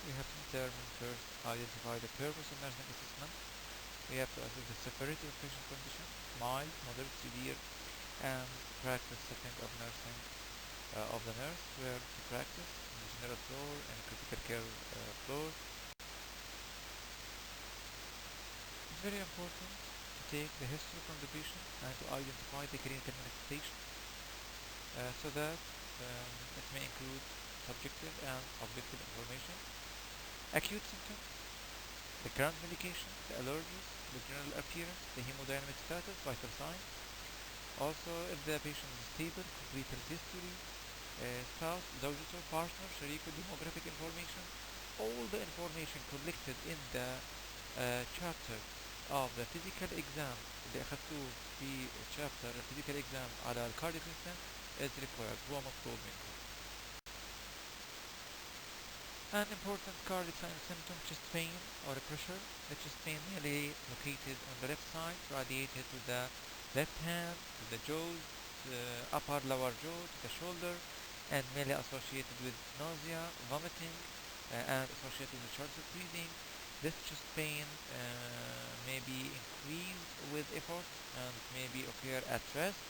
we have to determine first, identify the purpose of nursing assessment. We have to assess the severity of patient condition, mild, moderate, severe, and practice setting of nursing of the nurse, where to practice in the general floor and critical care floor. It's very important to take the history from the patient and to identify the clinical manifestation so that it may include subjective and objective information, acute symptoms, the current medication, the allergies, the general appearance, the hemodynamic status, vital signs. Also, if the patient is stable, complete health history, spouse, زوجته, partner, شريكه, demographic information, all the information collected in the chapter of the physical exam اللي أخذتوه في chapter physical exam على cardiac system is required. هو مطلوب منكم. An important cardiac sign symptom, chest pain or pressure. The chest pain mainly located on the left side, radiated to the left hand, to the jaws, upper lower jaw, to the shoulder, and mainly associated with nausea, vomiting, and associated with shortness of breathing. This chest pain may be increased with effort and may be occur at rest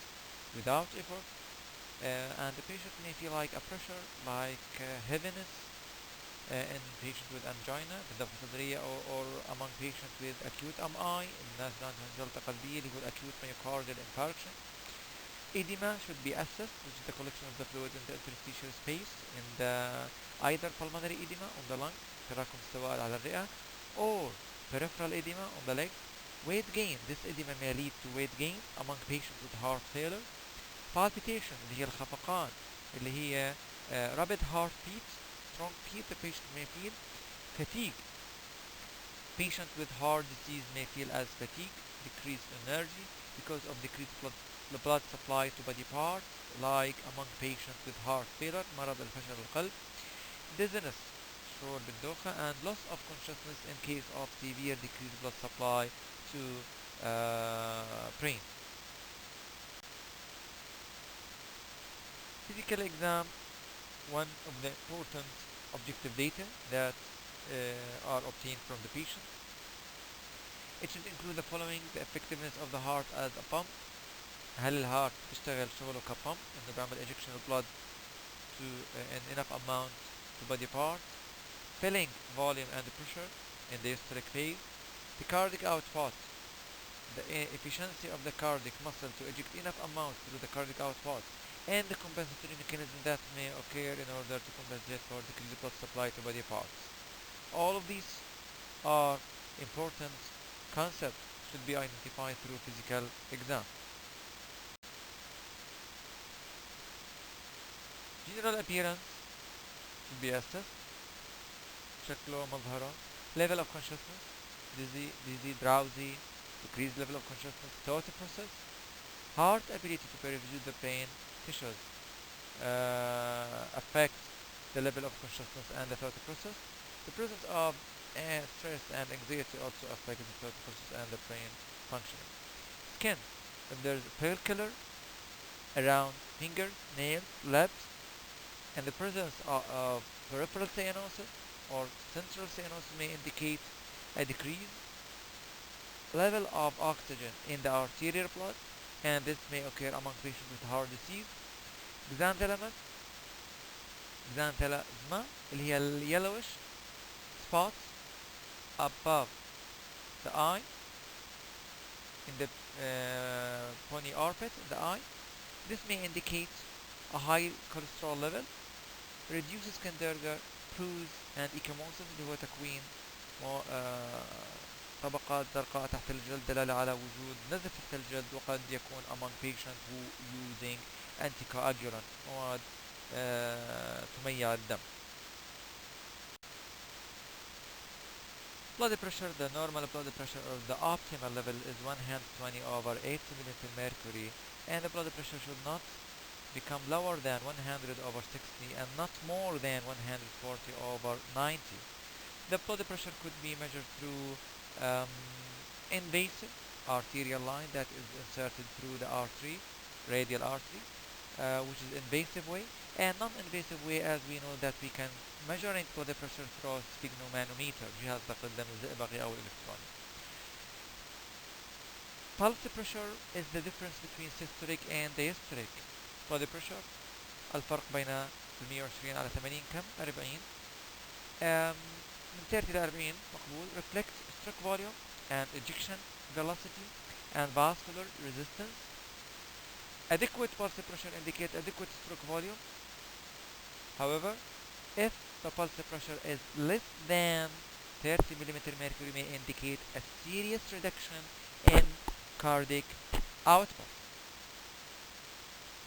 without effort, and the patient may feel like a pressure, like heaviness, in patients with angina بالضغط الصدرية or among patients with acute MI الناس اللي عندهم جلطة قلبية اللي هو acute myocardial infarction. Edema should be assessed, which is the collection of the fluid in the interstitial space in the either pulmonary edema on the lung تراكم السوائل على الرئة or peripheral edema on the leg. Weight gain, this edema may lead to weight gain among patients with heart failure. Palpitation اللي هي الخفقان اللي هي rapid heart beat, strong beat the patient may feel. Fatigue, patients with heart disease may feel as fatigue, decreased energy because of decreased blood supply to body parts, like among patients with heart failure مرض الفشل القلب. Dizziness, شعور بالدوخة, and loss of consciousness in case of severe decreased blood supply to brain. Physical exam, one of the important objective data that are obtained from the patient. It should include the following: the effectiveness of the heart as a pump. هل الهارت بيشتغل شغله كبامب انه بيعمل ejection of blood to in enough amount to body part. Filling volume and pressure in the systolic phase. The cardiac output, the efficiency of the cardiac muscle to eject enough amount through the cardiac output, and the compensatory mechanism that may occur in order to compensate for decreased blood supply to body parts. All of these are important concepts should be identified through physical exam. General appearance should be assessed. شكله مظهره. Level of consciousness, dizzy, drowsy, decreased level of consciousness, thought process. Heart ability to perceive the pain tissues affect the level of consciousness and the thought process. The presence of stress and anxiety also affect the thought process and the brain functioning. Skin, if there's a pale color around fingers, nails, lips, and the presence of peripheral cyanosis or central cyanosis may indicate a decreased level of oxygen in the arterial blood, and this may occur among patients with heart disease. Xanthalamus, xanthelasma اللي هي yellowish spots above the eye in the pony armpit in the eye. This may indicate a high cholesterol level. Reduces Kanderga, bruise and ecchymosis اللي هو تكوين طبقات زرقاء تحت الجلد دلالة على وجود نزف تحت الجلد وقد يكون among patients who using anticoagulant مواد تميع الدم. Blood pressure, the normal blood pressure or the optimal level is 120/8 mercury, and the blood pressure should not become lower than 100/60 and not more than 140/90. The blood pressure could be measured through invasive arterial line that is inserted through the artery, radial artery, which is invasive way, and non-invasive way, as we know that we can measure body pressure through sphygmomanometer جهاز قدم الزئبقي أو إلكتروني. Pulse pressure is the difference between systolic and diastolic body pressure. الفرق بين ال 120 على 80 كم 40 من 30 ل 40 مقبول. reflects stroke volume and ejection velocity and vascular resistance. Adequate pulse pressure indicates adequate stroke volume. However, if the pulse pressure is less than 30 millimeter mercury may indicate a serious reduction in cardiac output.